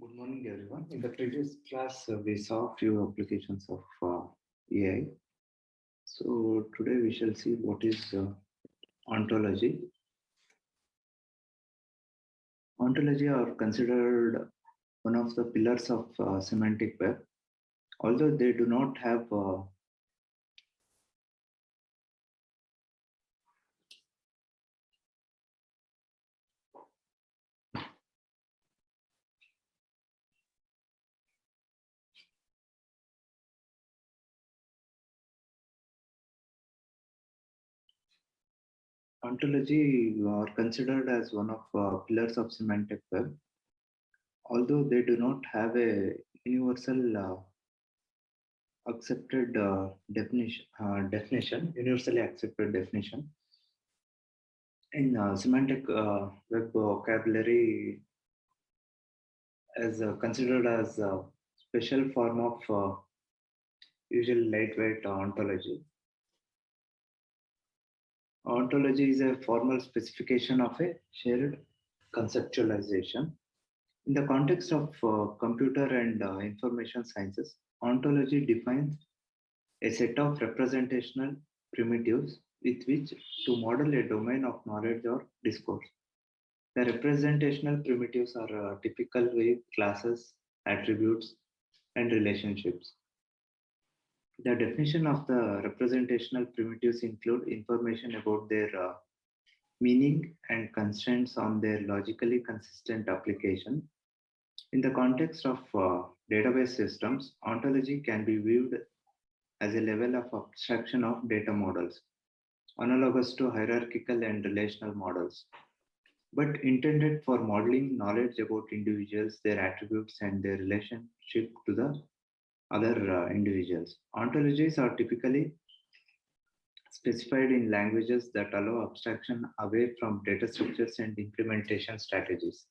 Good morning, everyone. In the previous class, we saw a few applications of AI. So today we shall see what is ontology. Ontology are considered one of the pillars of semantic web, although they do not have ontology are considered as one of pillars of semantic web, although they do not have a universal accepted universally accepted definition. In semantic web vocabulary is considered as a special form of usual lightweight ontology. Ontology is a formal specification of a shared conceptualization. In the context of computer and information sciences, ontology defines a set of representational primitives with which to model a domain of knowledge or discourse. The representational primitives are typically classes, attributes, and relationships. The definition of the representational primitives include information about their meaning and constraints on their logically consistent application. In the context of database systems, ontology can be viewed as a level of abstraction of data models, analogous to hierarchical and relational models, but intended for modeling knowledge about individuals, their attributes, and their relationship to the other individuals. Ontologies are typically specified in languages that allow abstraction away from data structures and implementation strategies.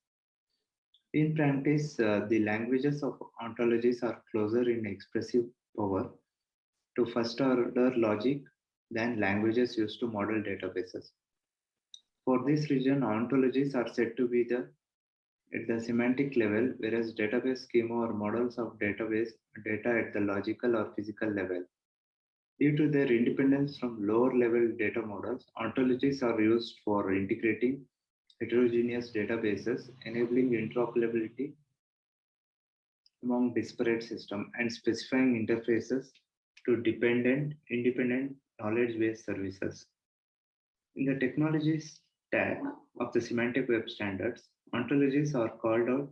In practice, the languages of ontologies are closer in expressive power to first order logic than languages used to model databases. For this reason, ontologies are said to be at the semantic level, whereas database schema or models of database data at the logical or physical level. Due to their independence from lower level data models, ontologies are used for integrating heterogeneous databases, enabling interoperability among disparate systems and specifying interfaces to independent knowledge-based services. In the technology stack of the semantic web standards, ontologies are called out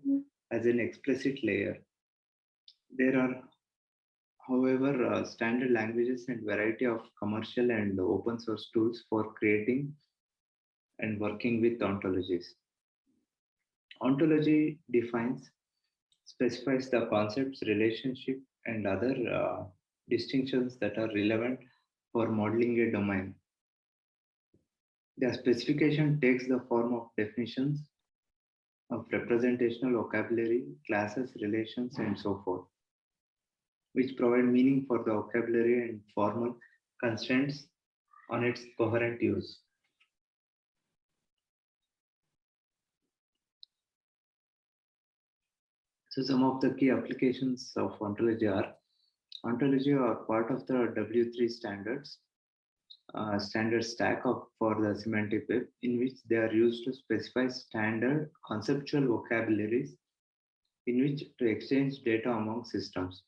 as an explicit layer. There are, however, standard languages and variety of commercial and open source tools for creating and working with ontologies. Ontology specifies the concepts, relationship, and other distinctions that are relevant for modeling a domain. The specification takes the form of definitions of representational vocabulary, classes, relations, and so forth, which provide meaning for the vocabulary and formal constraints on its coherent use. So some of the key applications of ontology are part of the W3 standards, standard stack for the semantic web, in which they are used to specify standard conceptual vocabularies in which to exchange data among systems,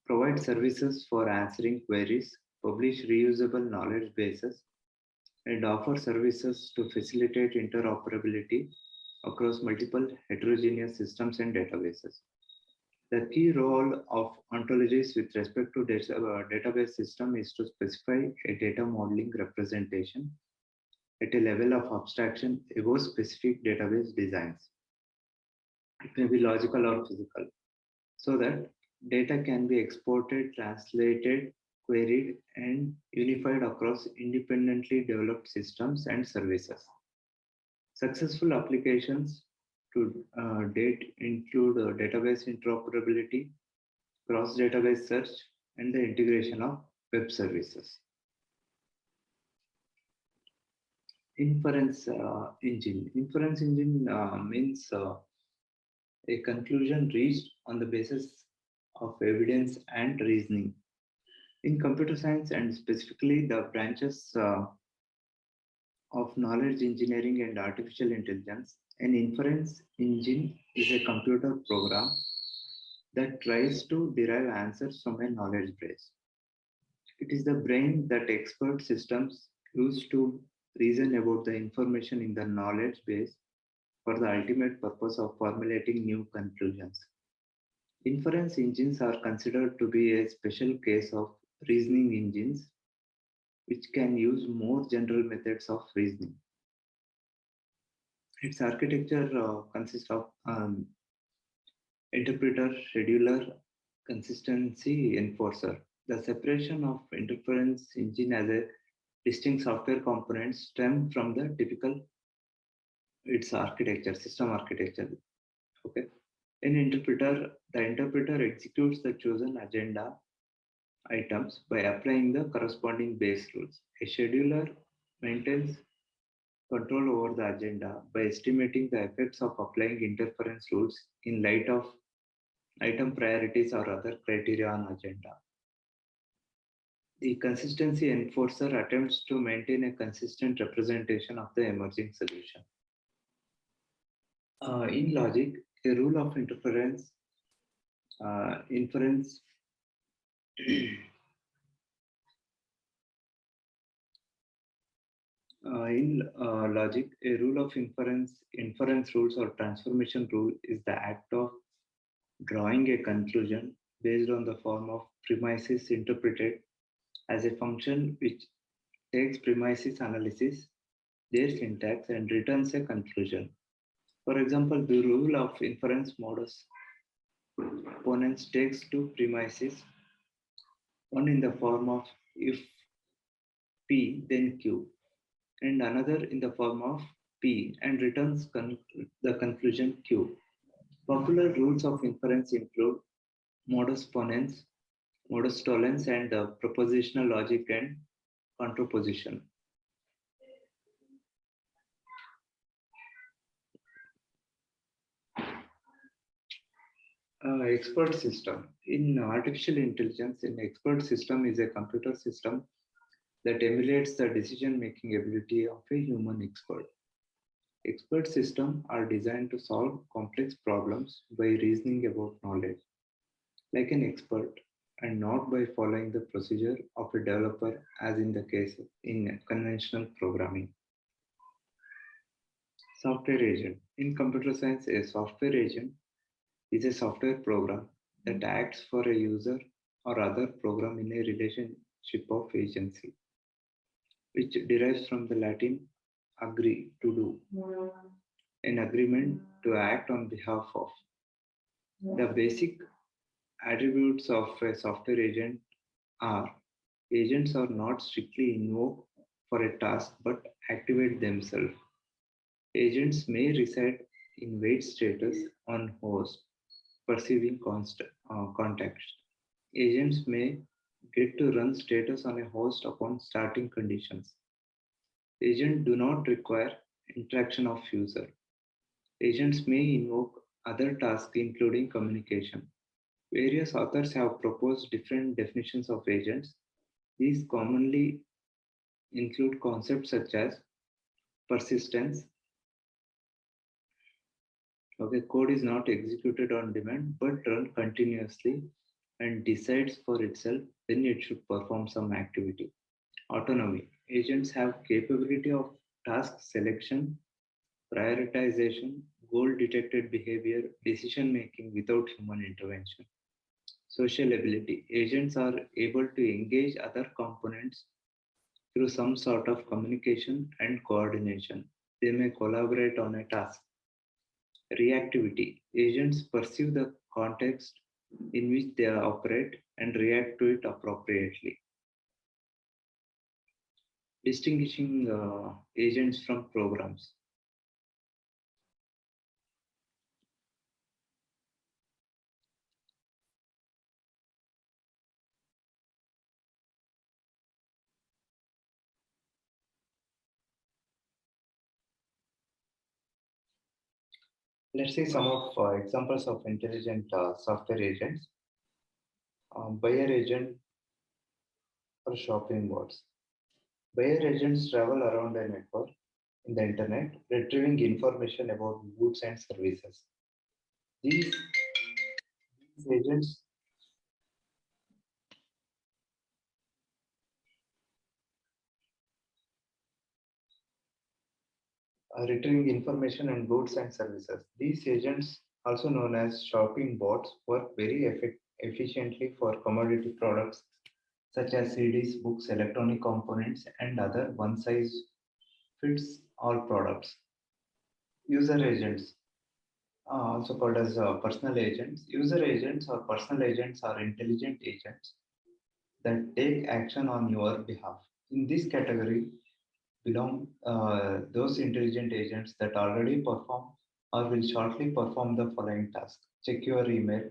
provide services for answering queries, publish reusable knowledge bases, and offer services to facilitate interoperability across multiple heterogeneous systems and databases. The key role of ontologies with respect to database system is to specify a data modeling representation at a level of abstraction above specific database designs. It may be logical or physical, so that data can be exported, translated, queried, and unified across independently developed systems and services. Successful applications to date include database interoperability, cross-database search, and the integration of web services. Inference engine. Inference engine means a conclusion reached on the basis of evidence and reasoning. In computer science, and specifically the branches of knowledge engineering and artificial intelligence, an inference engine is a computer program that tries to derive answers from a knowledge base. It is the brain that expert systems use to reason about the information in the knowledge base for the ultimate purpose of formulating new conclusions. Inference engines are considered to be a special case of reasoning engines which can use more general methods of reasoning. Its architecture consists of interpreter, scheduler, consistency enforcer. The separation of inference engine as a distinct software component stem from the typical its architecture, system architecture. Okay. The interpreter executes the chosen agenda items by applying the corresponding base rules. A scheduler maintains control over the agenda by estimating the effects of applying interference rules in light of item priorities or other criteria on agenda. The consistency enforcer attempts to maintain a consistent representation of the emerging solution. In logic, a rule of inference in logic, a rule of inference rules or transformation rule is the act of drawing a conclusion based on the form of premises interpreted as a function which takes premises analysis, their syntax, and returns a conclusion. For example, the rule of inference modus ponens takes two premises, one in the form of if P then Q, and another in the form of P and returns the conclusion Q. Popular rules of inference include modus ponens, modus tollens, and propositional logic and contraposition. Expert system. In artificial intelligence, an expert system is a computer system that emulates the decision-making ability of a human expert. Expert systems are designed to solve complex problems by reasoning about knowledge, like an expert, and not by following the procedure of a developer, as in the case in conventional programming. Software agent. In computer science, a software agent is a software program that acts for a user or other program in a relationship of agency, which derives from the Latin agree to do, an agreement to act on behalf of. The basic attributes of a software agent are agents are not strictly invoked for a task but activate themselves. Agents may reside in wait status on host perceiving context. Agents may get to run status on a host upon starting conditions. Agents do not require interaction of user. Agents may invoke other tasks including communication. Various authors have proposed different definitions of agents. These commonly include concepts such as persistence. Okay, code is not executed on demand but run continuously and decides for itself when it should perform some activity. Autonomy. Agents have capability of task selection, prioritization, goal-detected behavior, decision-making without human intervention. Social ability. Agents are able to engage other components through some sort of communication and coordination. They may collaborate on a task. Reactivity. Agents perceive the context in which they operate and react to it appropriately. Distinguishing agents from programs. Let's see some of examples of intelligent software agents. Buyer agent or shopping bots. Buyer agents travel around a network in the internet, retrieving information about goods and services. These agents are retrieving information on goods and services. These agents, also known as shopping bots, work very efficiently for commodity products such as CDs, books, electronic components, and other one size fits all products. User agents, also called as personal agents. User agents or personal agents are intelligent agents that take action on your behalf. In this category belong those intelligent agents that already perform or will shortly perform the following task. Check your email,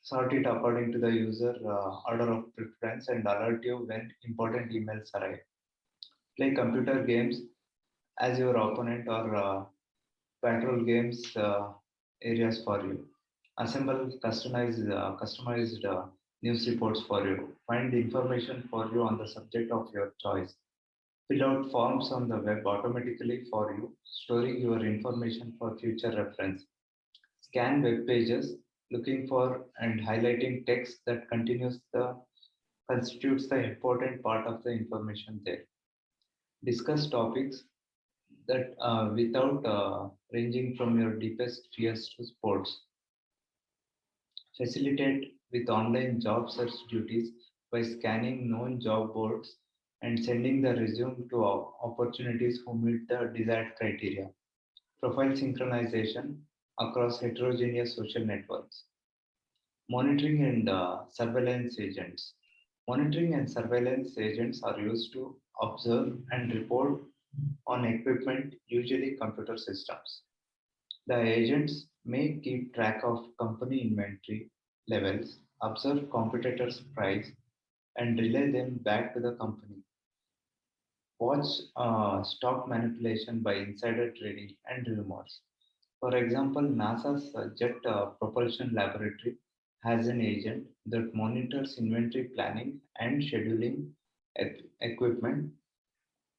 sort it according to the user order of preference, and alert you when important emails arrive. Play computer games as your opponent or patrol games areas for you. Assemble customized news reports for you. Find information for you on the subject of your choice. Fill out forms on the web automatically for you, storing your information for future reference. Scan web pages, looking for and highlighting text that continues the constitutes the important part of the information there. Discuss topics that without ranging from your deepest fears to sports. Facilitate with online job search duties by scanning known job boards and sending the resume to opportunities who meet the desired criteria. Profile synchronization across heterogeneous social networks. Monitoring and surveillance agents. Monitoring and surveillance agents are used to observe and report on equipment, usually computer systems. The agents may keep track of company inventory levels, observe competitors' price, and relay them back to the company. Watch stock manipulation by insider trading and rumors. For example, NASA's Jet Propulsion Laboratory has an agent that monitors inventory planning and scheduling equipment,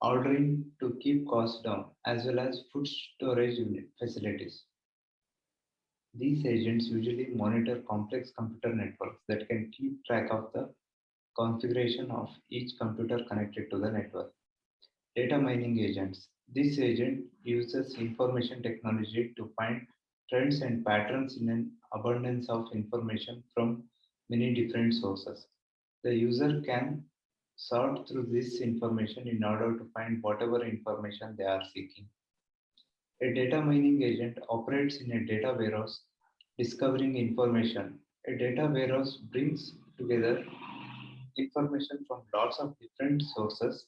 ordering to keep costs down, as well as food storage unit facilities. These agents usually monitor complex computer networks that can keep track of the configuration of each computer connected to the network. Data mining agents. This agent uses information technology to find trends and patterns in an abundance of information from many different sources. The user can sort through this information in order to find whatever information they are seeking. A data mining agent operates in a data warehouse, discovering information. A data warehouse brings together information from lots of different sources.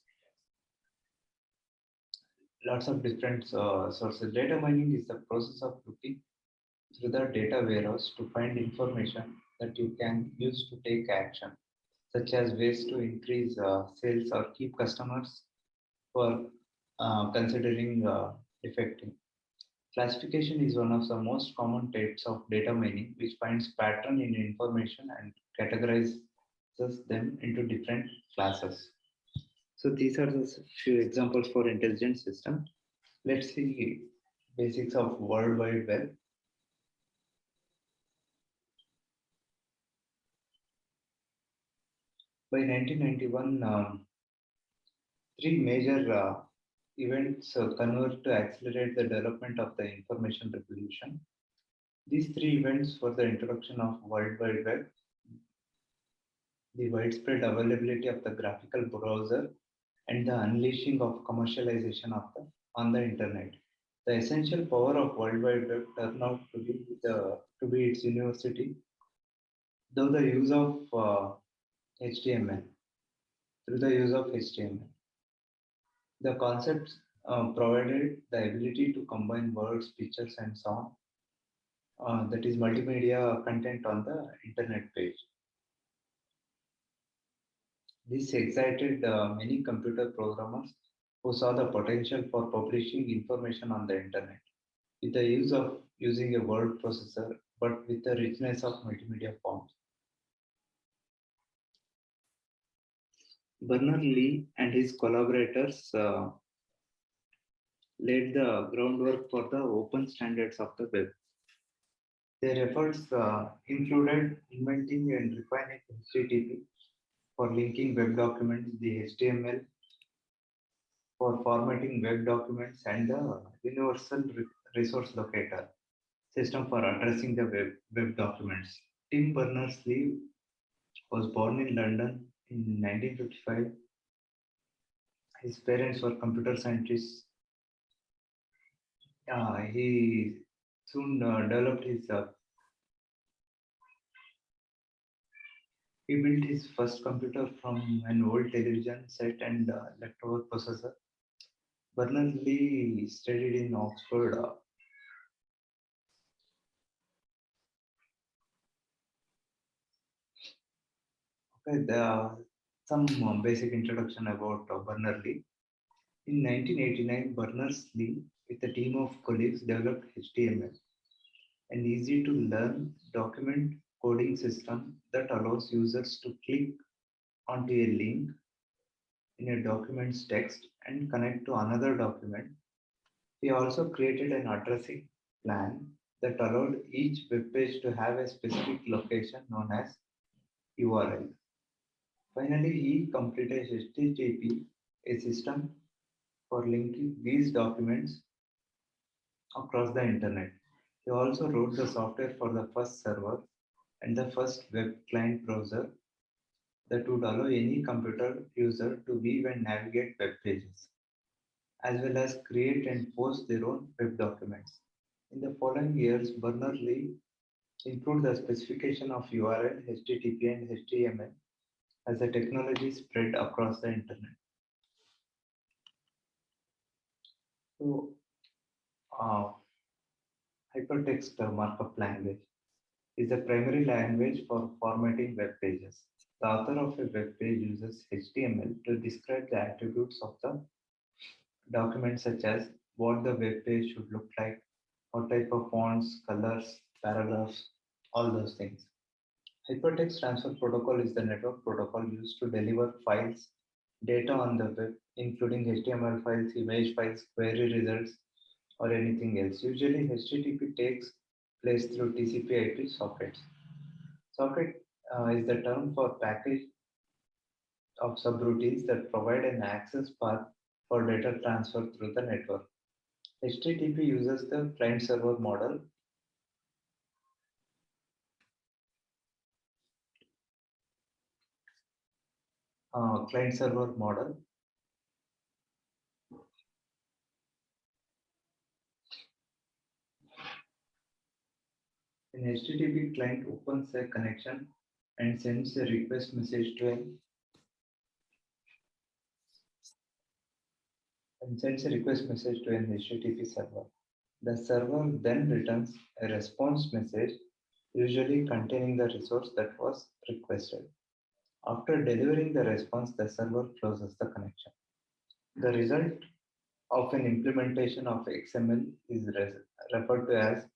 Data mining is the process of looking through the data warehouse to find information that you can use to take action, such as ways to increase sales or keep customers for considering defecting. Classification is one of the most common types of data mining, which finds pattern in information and categorizes them into different classes. So these are the few examples for intelligent system. Let's see basics of World Wide Web. By 1991, three major events converged to accelerate the development of the information revolution. These three events were the introduction of World Wide Web, the widespread availability of the graphical browser, and the unleashing of commercialization of on the internet. The essential power of World Wide Web turned out to be its university, though the use of HTML, through the use of HTML. The concepts provided the ability to combine words, pictures, and sound, that is multimedia content on the internet page. This excited many computer programmers who saw the potential for publishing information on the internet. with the use of using a word processor, but with the richness of multimedia forms. Berners-Lee and his collaborators laid the groundwork for the open standards of the web. Their efforts included inventing and refining HTTP for linking web documents, the HTML for formatting web documents, and the Universal Resource Locator system for addressing the web documents. Tim Berners-Lee was born in London in 1955. His parents were computer scientists. He soon developed his. He built his first computer from an old television set and leftover processor. Berners-Lee studied in Oxford. Some basic introduction about Berners-Lee. In 1989, Berners-Lee, with a team of colleagues, developed HTML, an easy-to-learn document coding system that allows users to click onto a link in a document's text and connect to another document. He also created an addressing plan that allowed each web page to have a specific location known as URL. Finally, he completed HTTP, a system for linking these documents across the internet. He also wrote the software for the first server and the first web client browser that would allow any computer user to view and navigate web pages, as well as create and post their own web documents. In the following years, Berners-Lee improved the specification of URL, HTTP, and HTML as the technology spread across the internet. So, uh, hypertext markup language is the primary language for formatting web pages. The author of a web page uses HTML to describe the attributes of the document, such as what the web page should look like, what type of fonts, colors, paragraphs, all those things. Hypertext Transfer Protocol is the network protocol used to deliver files, data on the web, including HTML files, image files, query results, or anything else. Usually, HTTP takes place through TCP/IP sockets. Socket is the term for package of subroutines that provide an access path for data transfer through the network. HTTP uses the client-server model. Client-server model. An HTTP client opens a connection and sends a request message to an HTTP server. The server then returns a response message, usually containing the resource that was requested. After delivering the response, the server closes the connection. The result of an implementation of XML is referred to as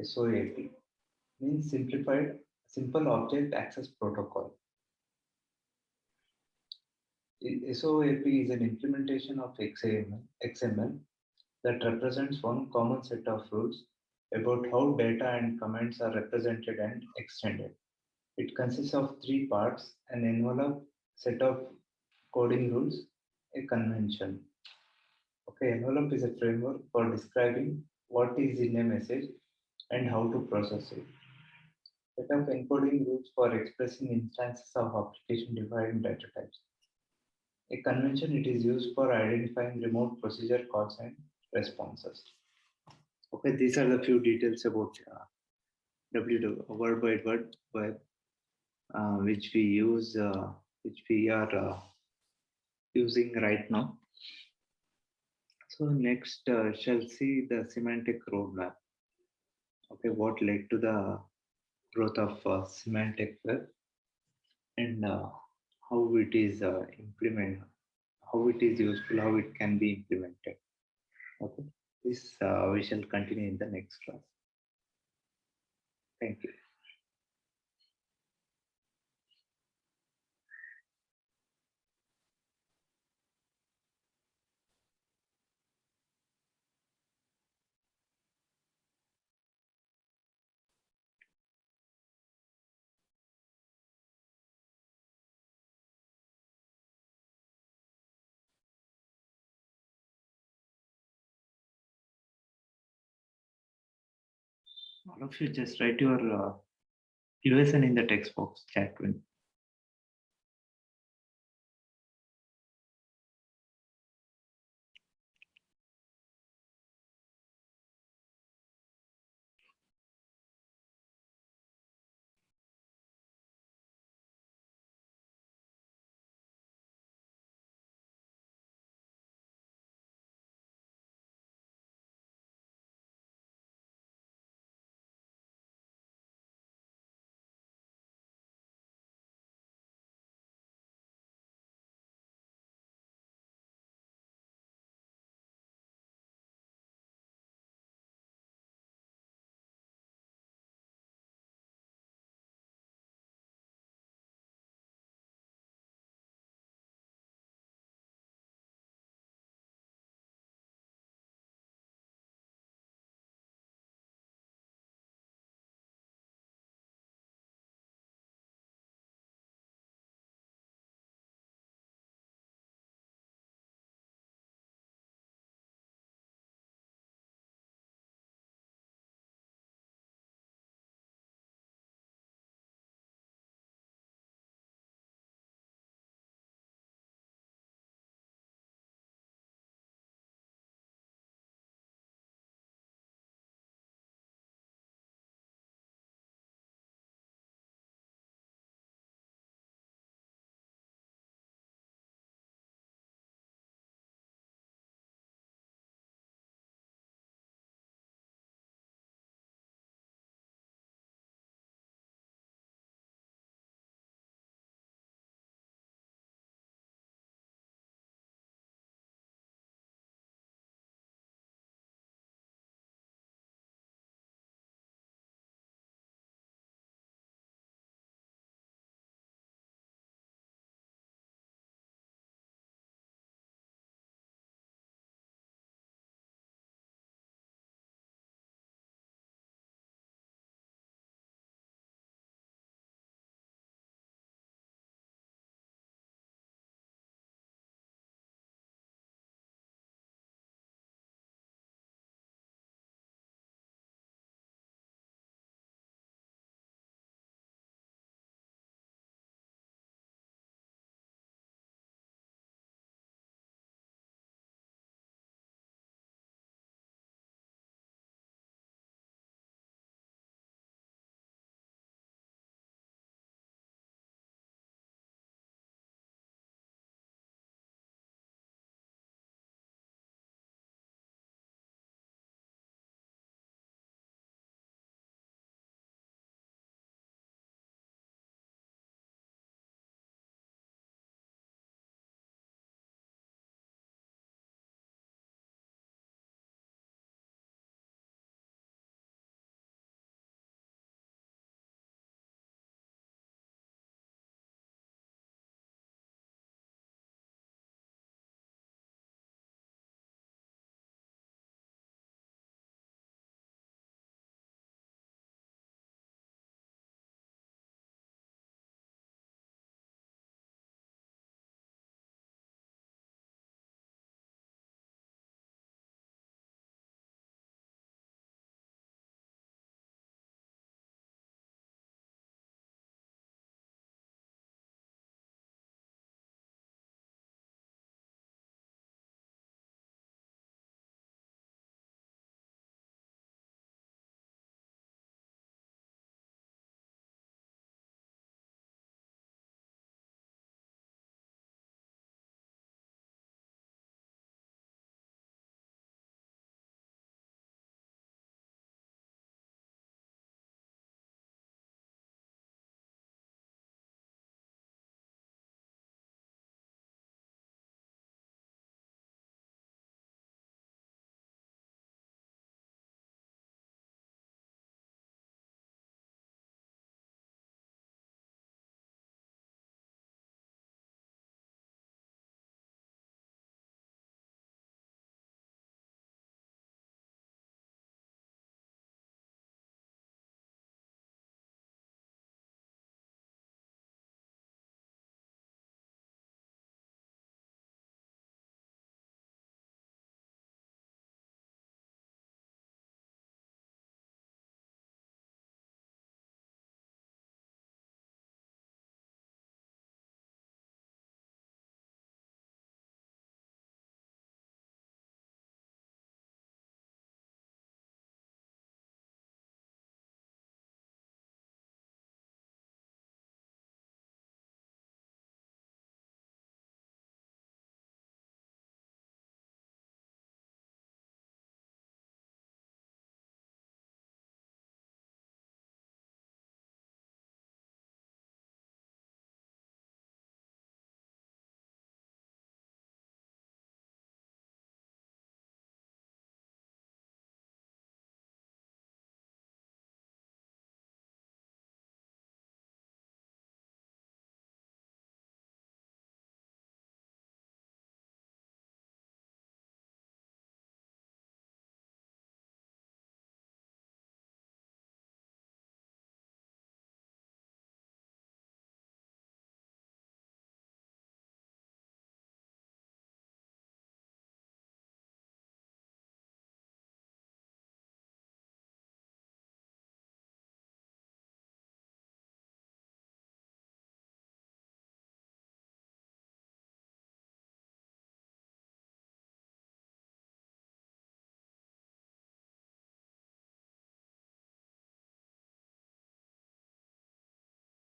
SOAP, means Simple Object Access Protocol. SOAP is an implementation of XML that represents one common set of rules about how data and comments are represented and extended. It consists of three parts: an envelope, set of coding rules, a convention. Okay, envelope is a framework for describing what is in a message and how to process it. Set of encoding rules for expressing instances of application-defined data types. A convention, it is used for identifying remote procedure calls and responses. Okay, these are the few details about World Wide Web, which we are using right now. So next, shall see the semantic roadmap. Okay, what led to the growth of semantic web and how it is implemented, how it is useful, how it can be implemented. Okay, This we shall continue in the next class. Thank you. All of you just write your USN in the text box chat window.